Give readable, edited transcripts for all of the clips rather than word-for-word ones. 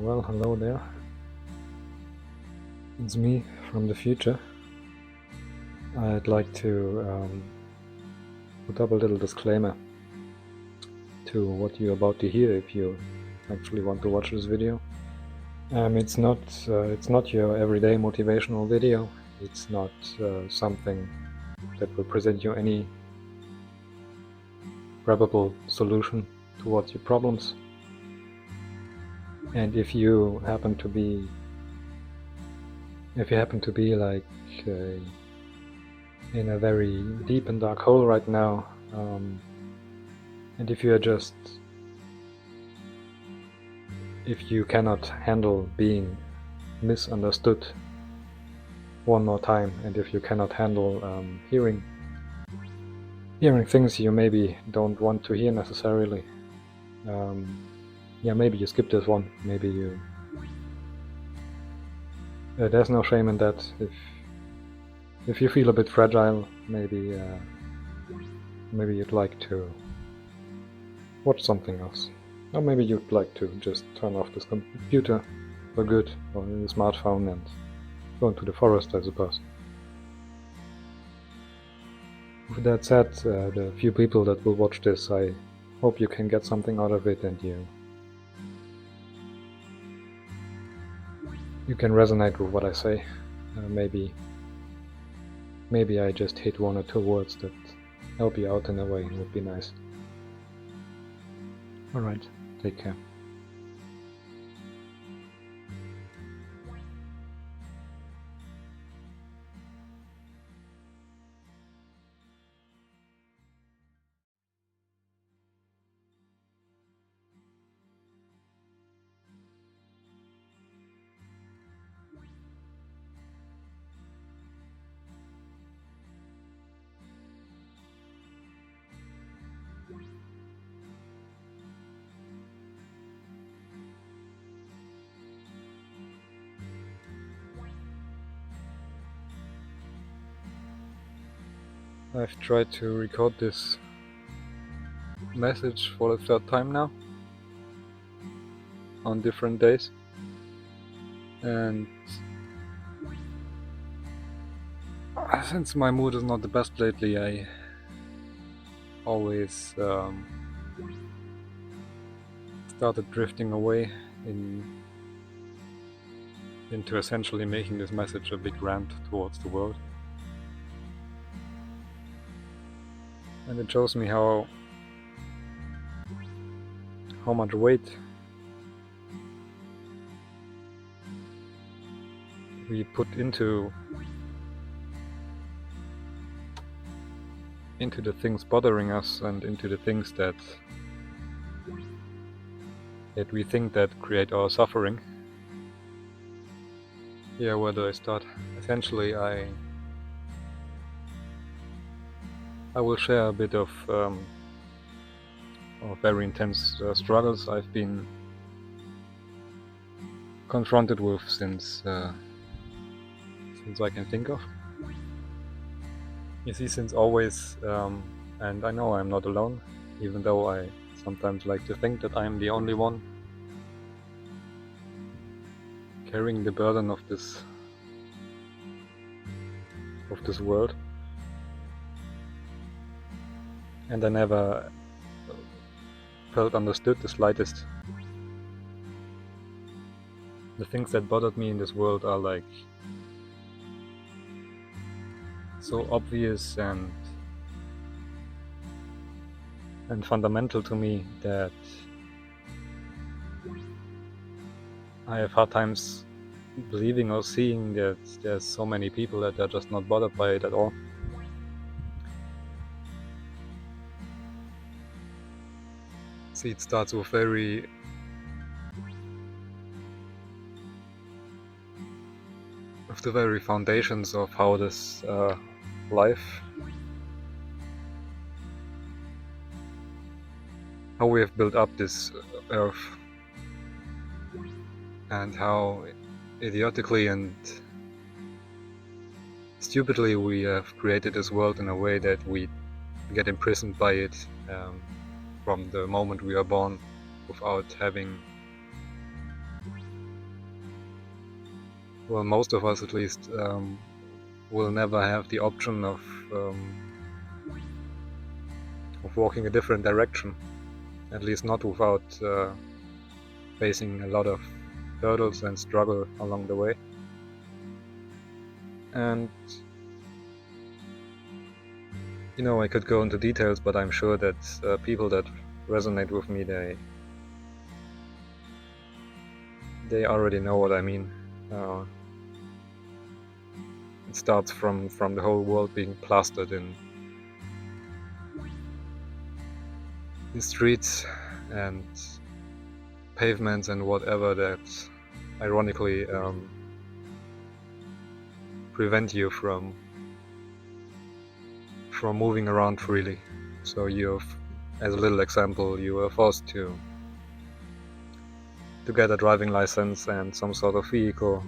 Well, hello there. It's me from the future. I'd like to put up a little disclaimer to what you're about to hear if you actually want to watch this video. It's not your everyday motivational video. It's not something that will present you any grabbable solution towards your problems. And if you happen to be like in a very deep and dark hole right now, and if you cannot handle being misunderstood one more time, and if you cannot handle hearing things you maybe don't want to hear necessarily, maybe you skip this one. Maybe you there's no shame in that. If you feel a bit fragile, maybe you'd like to watch something else, or maybe you'd like to just turn off this computer for good, or your smartphone, and go into the forest, I suppose. With that said, the few people that will watch this, I hope you can get something out of it, and you can resonate with what I say. Maybe I just hit one or two words that help you out in a way. It would be nice. Alright, take care. I've tried to record this message for the third time now, on different days, and since my mood is not the best lately, I always started drifting away into essentially making this message a big rant towards the world. And it shows me how much weight we put into the things bothering us, and into the things that we think that create our suffering. Yeah, where do I start? Essentially, I will share a bit of very intense struggles I've been confronted with since I can think of. You see, since always, and I know I'm not alone, even though I sometimes like to think that I'm the only one carrying the burden of this world. And I never felt understood the slightest. The things that bothered me in this world are like so obvious and fundamental to me that I have hard times believing or seeing that there's so many people that are just not bothered by it at all. See, it starts with the very foundations of how this life, how we have built up this earth, and how idiotically and stupidly we have created this world in a way that we get imprisoned by it from the moment we are born, without having well, most of us at least, will never have the option of walking a different direction, at least not without facing a lot of hurdles and struggle along the way. And I could go into details, but I'm sure that people that resonate with me, they already know what I mean. It starts from the whole world being plastered in streets and pavements and whatever that ironically prevent you from moving around freely. So as a little example, you are forced to get a driving license and some sort of vehicle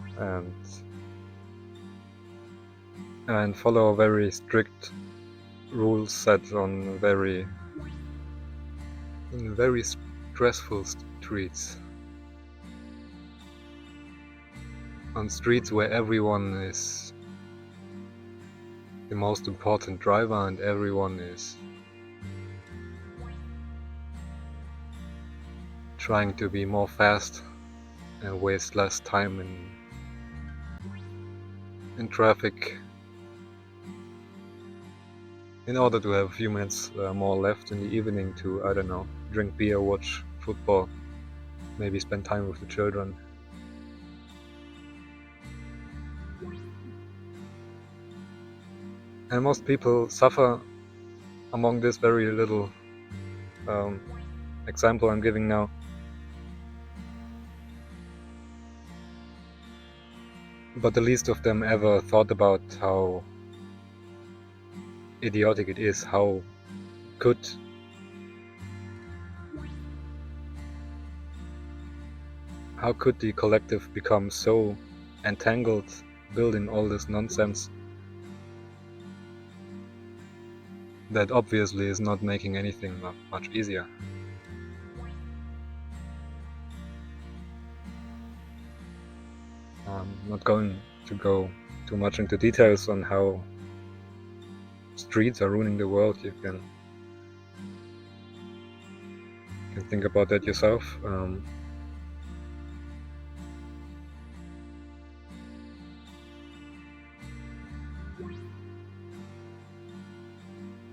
and follow very strict rules set on very stressful streets. On streets where everyone is the most important driver and everyone is trying to be more fast and waste less time in traffic in order to have a few minutes more left in the evening to, I don't know, drink beer, watch football, maybe spend time with the children. And most people suffer among this very little example I'm giving now. But the least of them ever thought about how idiotic it is. How could the collective become so entangled, building all this nonsense that obviously is not making anything much easier. I'm not going to go too much into details on how streets are ruining the world. You can think about that yourself.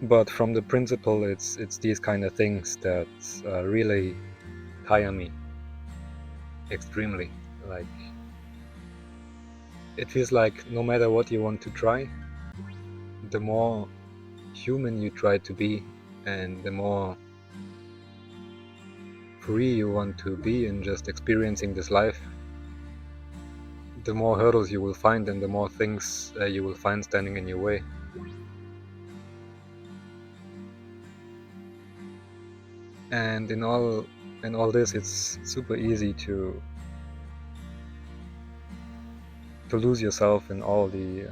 But from the principle, it's these kind of things that really tire me extremely. Like, it feels like no matter what you want to try, the more human you try to be and the more free you want to be in just experiencing this life, the more hurdles you will find and the more things you will find standing in your way. And in all this, it's super easy to lose yourself in all the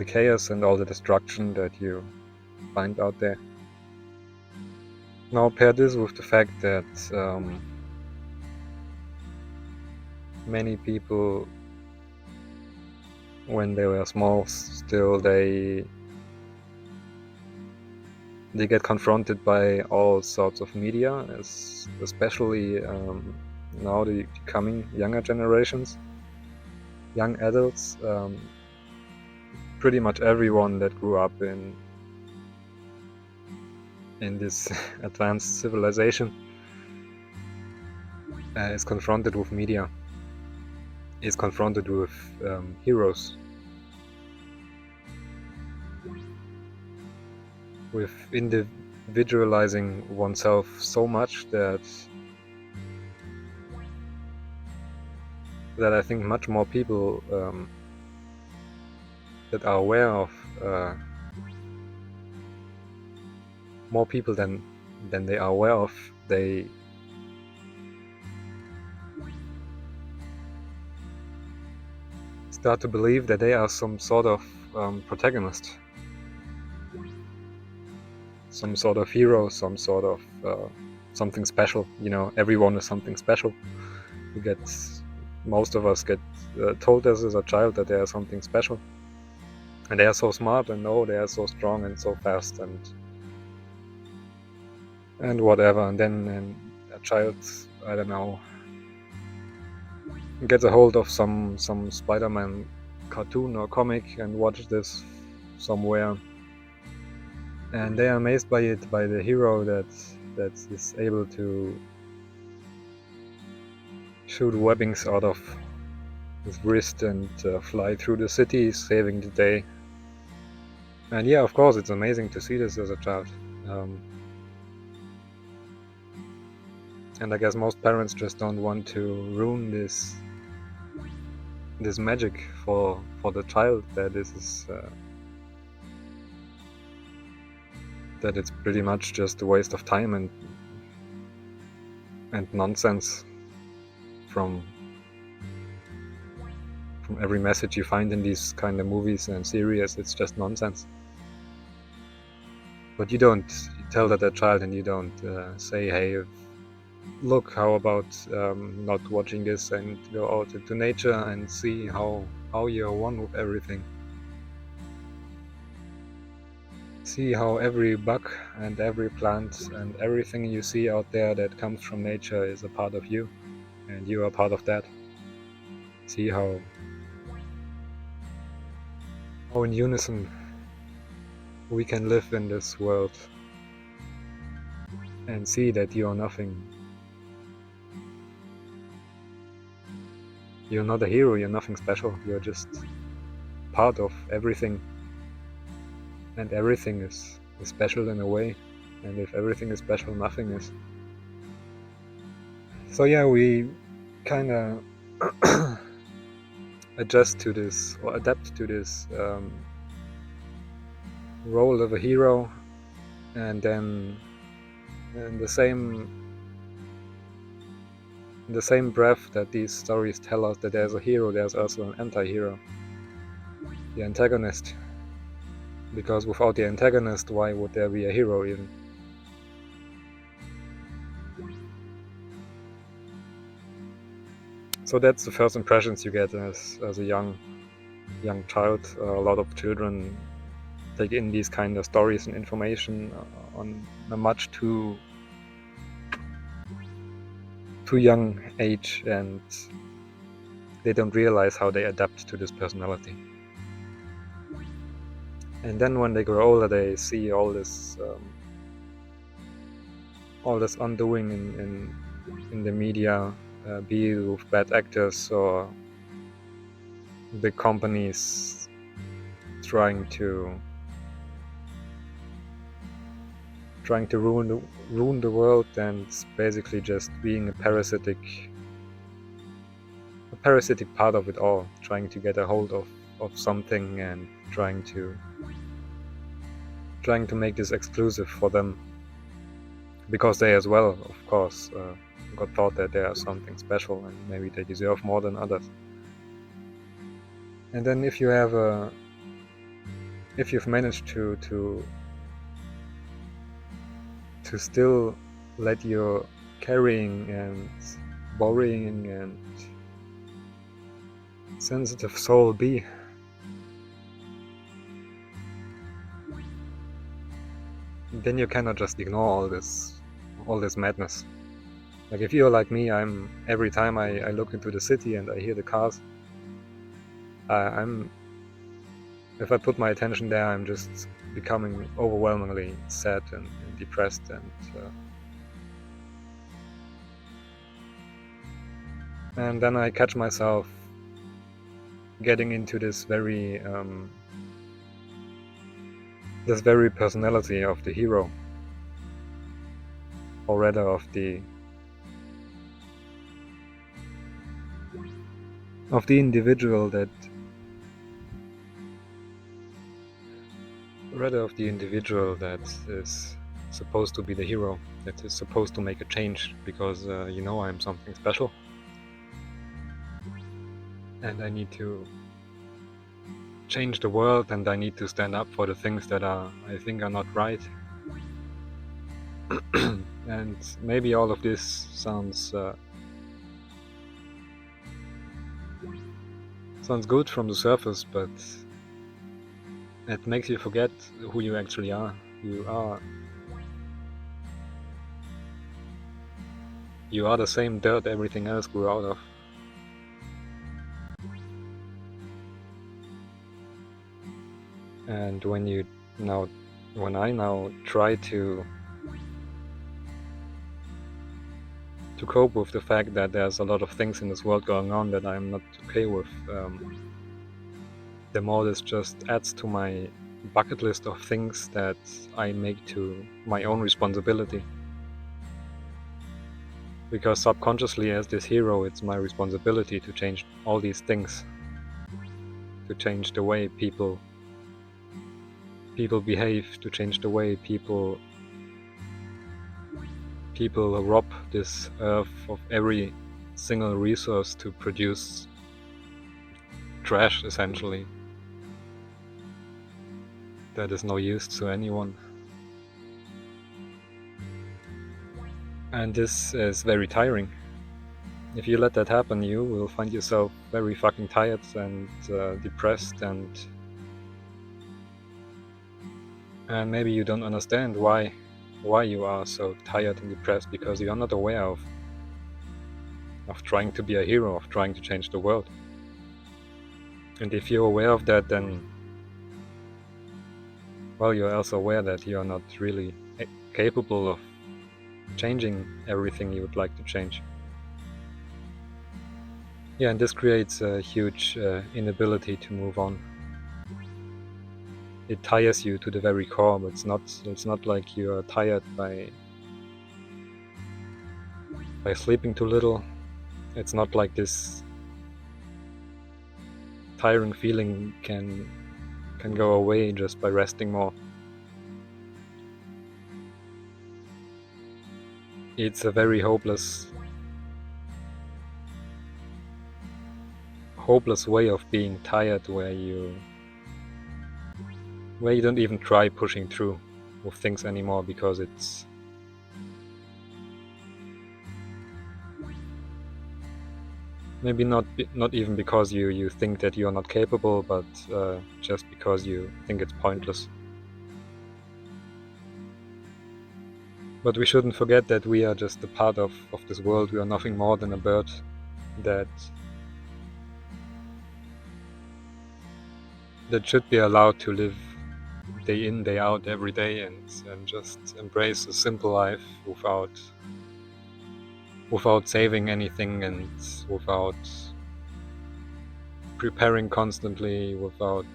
chaos and all the destruction that you find out there. Now pair this with the fact that many people, when they were small, still they get confronted by all sorts of media, especially now the coming younger generations, young adults. Pretty much everyone that grew up in this advanced civilization is confronted with media, is confronted with heroes, with individualizing oneself so much that I think much more people that are aware of more people than they are aware of, they start to believe that they are some sort of protagonist, some sort of hero, some sort of something special. Everyone is something special. You get most of us get told this as a child, that they are something special, and they are so smart, and oh, they are so strong and so fast and whatever. And then a child, I don't know, gets a hold of some Spider-Man cartoon or comic and watches this somewhere, and they are amazed by it, by the hero that is able to shoot webbings out of his wrist and fly through the city, saving the day. And yeah, of course, it's amazing to see this as a child. And I guess most parents just don't want to ruin this magic for the child, that this is that it's pretty much just a waste of time and nonsense from every message you find in these kind of movies and series. It's just nonsense. But you don't tell that to a child, and you don't say, hey, look, how about not watching this and go out into nature and see how you're one with everything. See how every bug and every plant and everything you see out there that comes from nature is a part of you, and you are part of that. See how in unison we can live in this world, and see that you are nothing. You're not a hero, you're nothing special, you're just part of everything, and everything is special in a way, and if everything is special, nothing is. So yeah, we kinda adjust to this, or adapt to this role of a hero, and then in the same breath that these stories tell us that there's a hero, there's also an anti-hero, the antagonist. Because without the antagonist, why would there be a hero even? So that's the first impressions you get as a young child. A lot of children take in these kind of stories and information on a much too young age, and they don't realize how they adapt to this personality. And then when they grow older, they see all this undoing in the media, be it with bad actors or big companies trying to ruin the world, and basically just being a parasitic part of it all, trying to get a hold of something, and trying to make this exclusive for them, because they as well, of course, got thought that they are something special and maybe they deserve more than others. And then if you've managed to still let your caring and worrying and sensitive soul be, then you cannot just ignore all this madness. Like if you're like me, every time I look into the city and I hear the cars, if I put my attention there, I'm just becoming overwhelmingly sad and depressed, and then I catch myself getting into this very personality of the hero, or rather of the individual that is supposed to be the hero, that is supposed to make a change, because I'm something special, and I need to change the world, and I need to stand up for the things that I think are not right. And maybe all of this sounds Sounds good from the surface, but it makes you forget who you actually are. You are the same dirt everything else grew out of. And when I now try to cope with the fact that there's a lot of things in this world going on that I'm not okay with, the more this just adds to my bucket list of things that I make to my own responsibility. Because subconsciously, as this hero, it's my responsibility to change all these things, to change the way people behave, to change the way people rob this earth of every single resource to produce trash, essentially, that is no use to anyone. And this is very tiring. If you let that happen, you will find yourself very fucking tired and depressed, and maybe you don't understand why you are so tired and depressed, because you are not aware of trying to be a hero, of trying to change the world. And if you're aware of that, then, well, you're also aware that you're not really capable of changing everything you would like to change. Yeah, and this creates a huge inability to move on. It tires you to the very core, but it's not like you are tired by sleeping too little. It's not like this tiring feeling can go away just by resting more. It's a very hopeless way of being tired, where you don't even try pushing through with things anymore, because it's maybe not even because you think that you're not capable, but just because you think it's pointless. But we shouldn't forget that we are just a part of this world. We are nothing more than a bird that should be allowed to live day in, day out, every day, and just embrace a simple life without saving anything, and without preparing constantly, without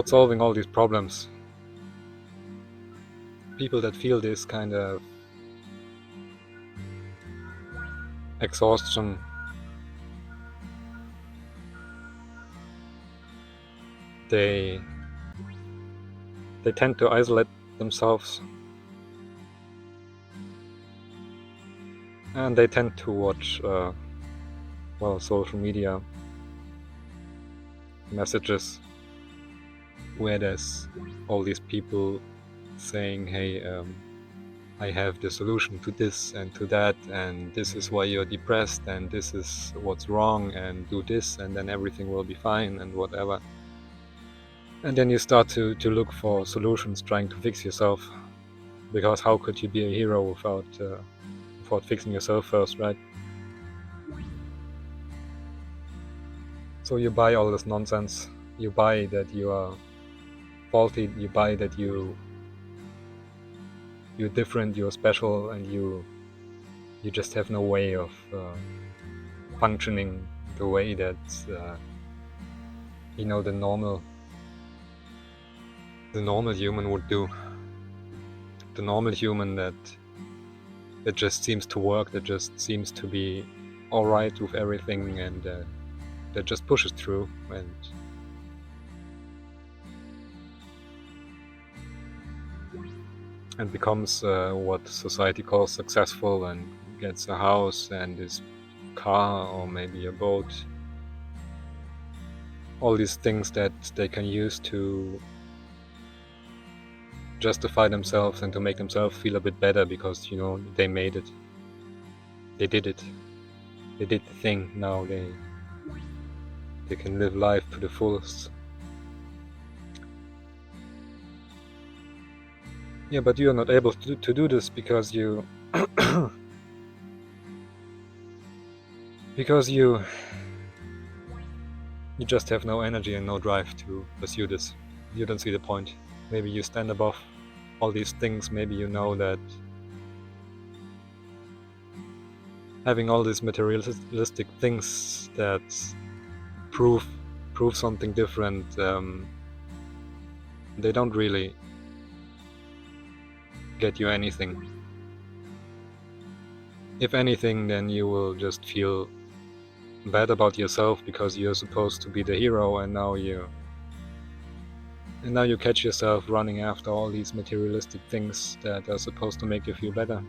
solving all these problems. People that feel this kind of exhaustion, they tend to isolate themselves, and they tend to watch social media messages where there's all these people saying, hey, I have the solution to this and to that, and this is why you're depressed, and this is what's wrong, and do this, and then everything will be fine, and whatever. And then you start to look for solutions, trying to fix yourself, because how could you be a hero without fixing yourself first, right? So you buy all this nonsense. You buy that you are faulty. You buy that you're different, you're special, and you just have no way of functioning the way that the normal human would do. The normal human that just seems to work, that just seems to be all right with everything, and that just pushes through and becomes what society calls successful, and gets a house and this car, or maybe a boat. All these things that they can use to justify themselves and to make themselves feel a bit better, because they made it. They did it. They did the thing. Now They can live life to the fullest. Yeah, but you are not able to do this because you because you just have no energy and no drive to pursue this. You don't see the point. Maybe you stand above all these things. Maybe you know that having all these materialistic things that prove something different, they don't really get you anything. If anything, then you will just feel bad about yourself because you're supposed to be the hero, and now you catch yourself running after all these materialistic things that are supposed to make you feel better.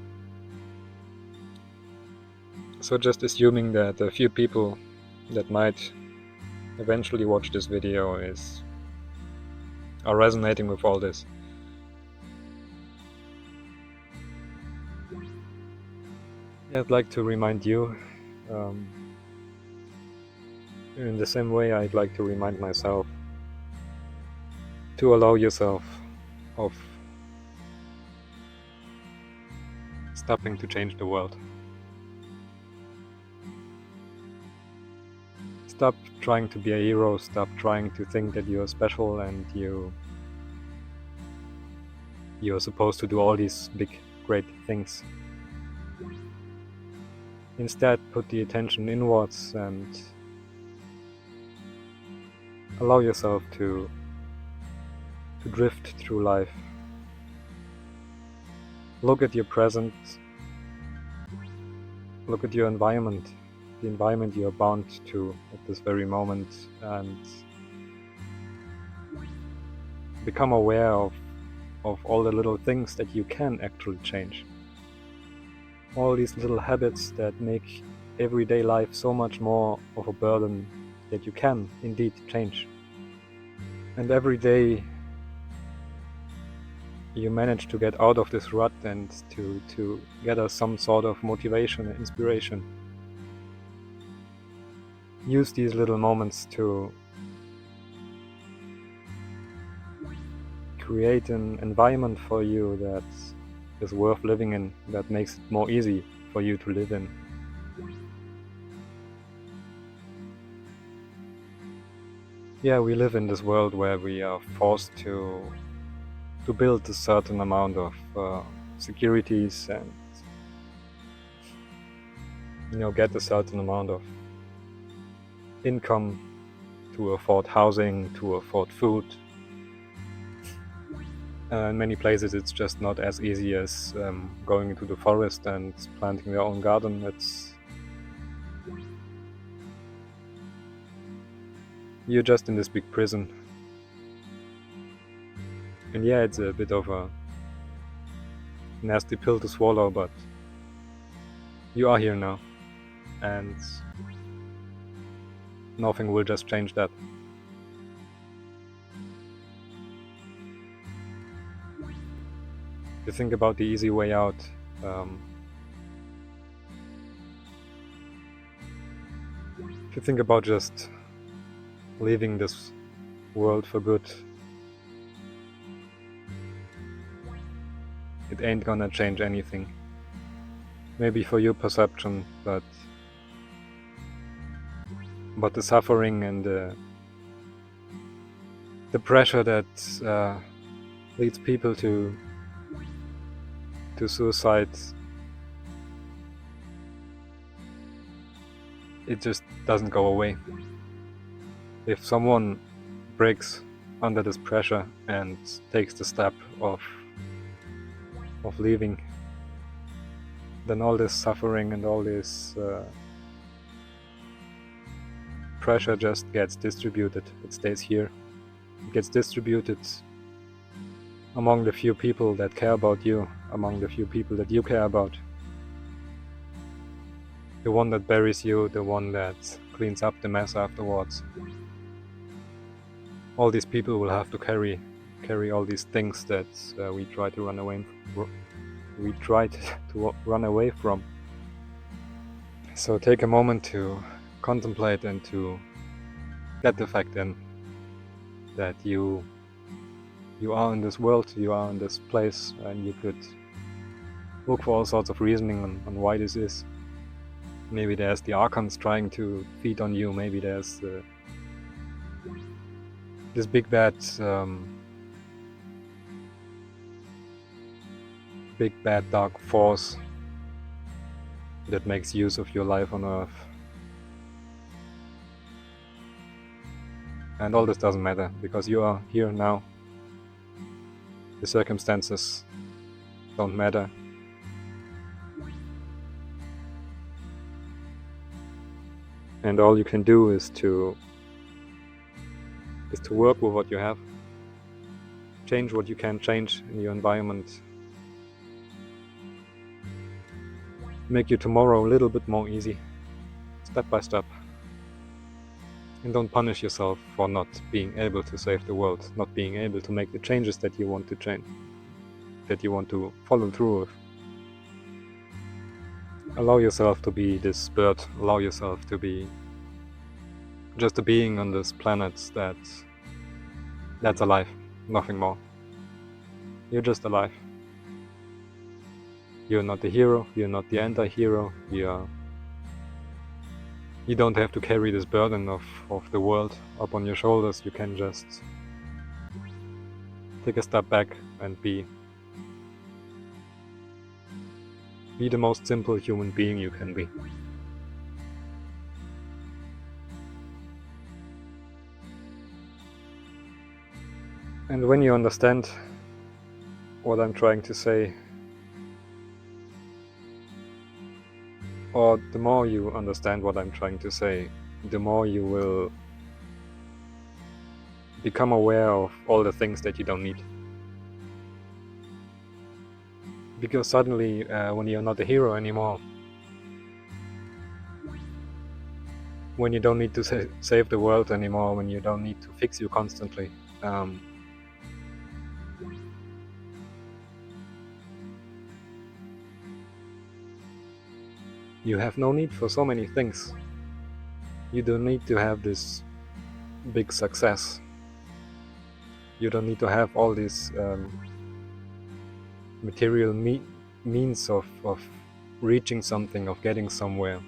So just assuming that a few people that might eventually watch this video are resonating with all this. I'd like to remind you, in the same way I'd like to remind myself, to allow yourself of stopping to change the world. Stop trying to be a hero, stop trying to think that you're special and you're supposed to do all these big, great things. Instead, put the attention inwards and allow yourself to drift through life. Look at your present, look at your environment, the environment you are bound to at this very moment, and become aware of all the little things that you can actually change. All these little habits that make everyday life so much more of a burden that you can indeed change. And every day you manage to get out of this rut and to gather some sort of motivation and inspiration. Use these little moments to create an environment for you that is worth living in, that makes it more easy for you to live in. Yeah, we live in this world where we are forced to build a certain amount of securities and get a certain amount of income to afford housing, to afford food. In many places it's just not as easy as going into the forest and planting their own garden. You're just in this big prison. And yeah, it's a bit of a nasty pill to swallow, but you are here now, and nothing will just change that. If you think about the easy way out, if you think about just leaving this world for good, it ain't gonna change anything. Maybe for your perception, but the suffering and the pressure that leads people to suicide, it just doesn't go away. If someone breaks under this pressure and takes the step of leaving, then all this suffering and all this pressure just gets distributed. It stays here. It gets distributed among the few people that care about you, among the few people that you care about. The one that buries you, the one that cleans up the mess afterwards. All these people will have to carry all these things that we try to run away from. So take a moment to contemplate and to get the fact in that you are in this world, you are in this place, and you could look for all sorts of reasoning on why this is. Maybe there's the Archons trying to feed on you, maybe there's this big bad dark force that makes use of your life on Earth. And all this doesn't matter, because you are here now. The circumstances don't matter. And all you can do is to work with what you have. Change what you can change in your environment. Make your tomorrow a little bit more easy, step by step. And don't punish yourself for not being able to save the world, not being able to make the changes that you want to change, that you want to follow through with. Allow yourself to be this bird, allow yourself to be just a being on this planet that's alive, nothing more. You're just alive. You're not the hero, you're not the anti-hero, you don't have to carry this burden of the world up on your shoulders. You can just take a step back and be the most simple human being you can be. And when you understand what I'm trying to say, or the more you understand what I'm trying to say, the more you will become aware of all the things that you don't need. Because suddenly, when you're not a hero anymore, when you don't need to save the world anymore, when you don't need to fix you constantly, you have no need for so many things. You don't need to have this big success. You don't need to have all these material means of reaching something, of getting somewhere.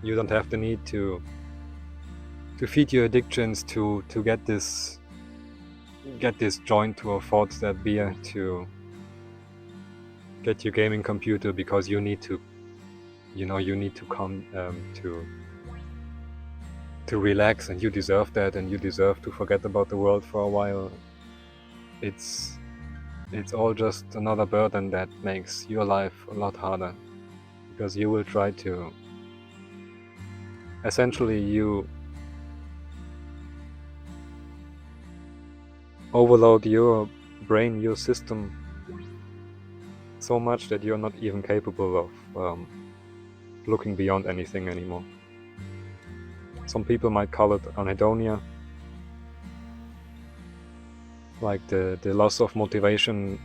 You don't have the need to feed your addictions, to get this joint to afford that beer, to get your gaming computer, because you need to come to relax, and you deserve that, and you deserve to forget about the world for a while. It's all just another burden that makes your life a lot harder, because you will try to essentially you overload your brain, your system, so much that you're not even capable of looking beyond anything anymore. Some people might call it anhedonia, like the loss of motivation,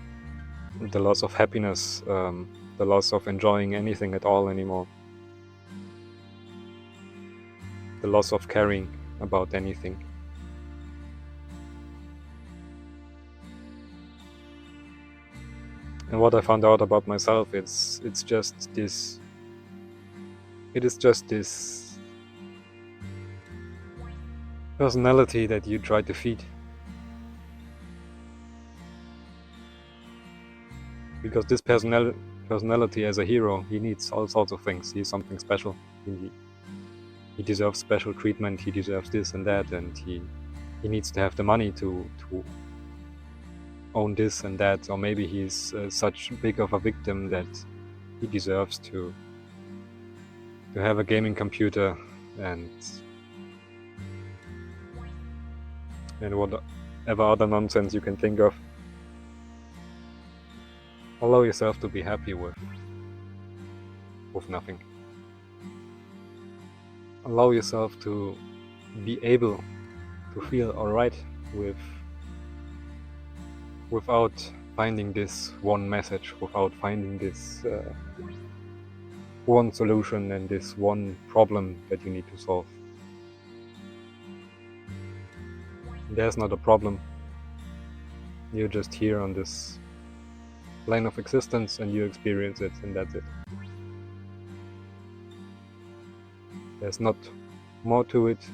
the loss of happiness, the loss of enjoying anything at all anymore, the loss of caring about anything. And what I found out about myself, it is just this personality that you try to feed. Because this personality as a hero, he needs all sorts of things. He's something special. He deserves special treatment, he deserves this and that, and he needs to have the money to own this and that, or maybe he's such big of a victim that he deserves to have a gaming computer and whatever other nonsense you can think of. Allow yourself to be happy with nothing. Allow yourself to be able to feel alright without finding this one message, without finding this one solution and this one problem that you need to solve. There's not a problem. You're just here on this plane of existence and you experience it, and that's it. There's not more to it.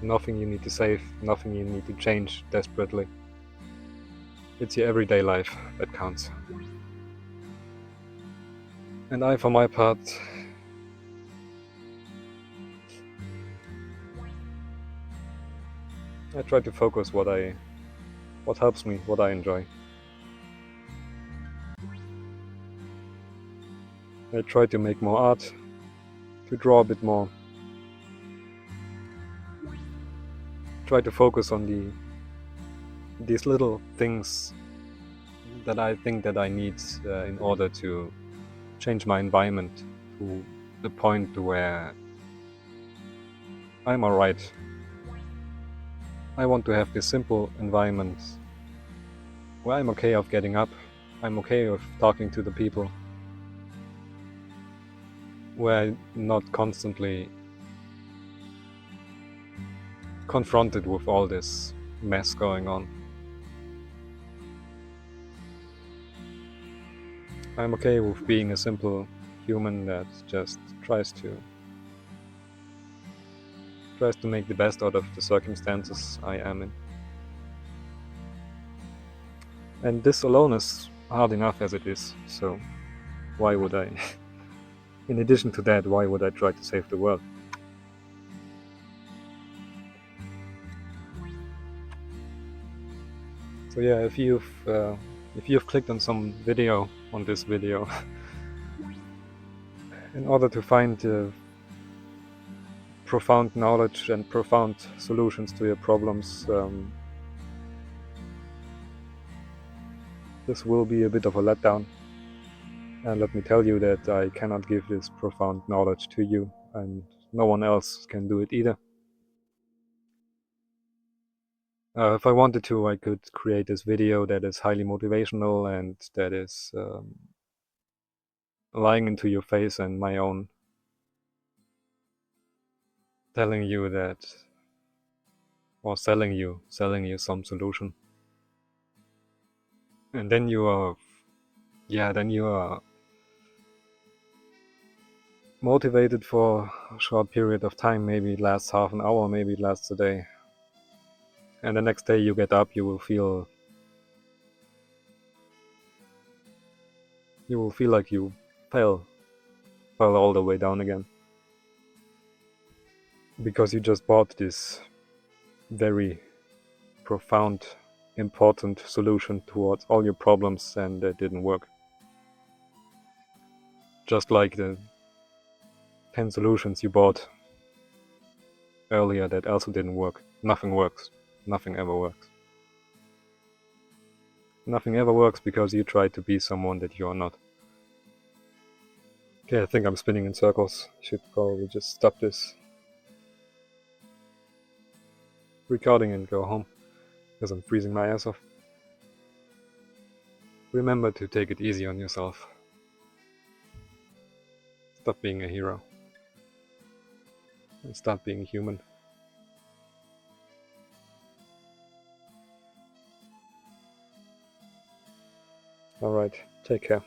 Nothing you need to save, nothing you need to change desperately. It's your everyday life that counts. And I, for my part, I try to focus what helps me, what I enjoy. I try to make more art, to draw a bit more. Try to focus on these little things that I think that I need in order to change my environment to the point where I'm alright. I want to have this simple environment where I'm okay of getting up, I'm okay of talking to the people, where I'm not constantly confronted with all this mess going on. I'm okay with being a simple human that just tries to make the best out of the circumstances I am in. And this alone is hard enough as it is, so why would I, in addition to that, why would I try to save the world? So yeah, if you've clicked on some video on this video in order to find profound knowledge and profound solutions to your problems, this will be a bit of a letdown. And let me tell you that I cannot give this profound knowledge to you, and no one else can do it either. If I wanted to, I could create this video that is highly motivational and that is lying into your face and my own, telling you that, or selling you some solution. And then you are motivated for a short period of time. Maybe it lasts half an hour, maybe it lasts a day. And the next day you get up, you will feel like you fell all the way down again. Because you just bought this very profound, important solution towards all your problems and it didn't work. Just like the 10 solutions you bought earlier that also didn't work. Nothing works. Nothing ever works. Nothing ever works because you try to be someone that you're not. Okay, I think I'm spinning in circles. I should probably just stop this recording and go home, because I'm freezing my ass off. Remember to take it easy on yourself. Stop being a hero. And start being human. Alright, take care.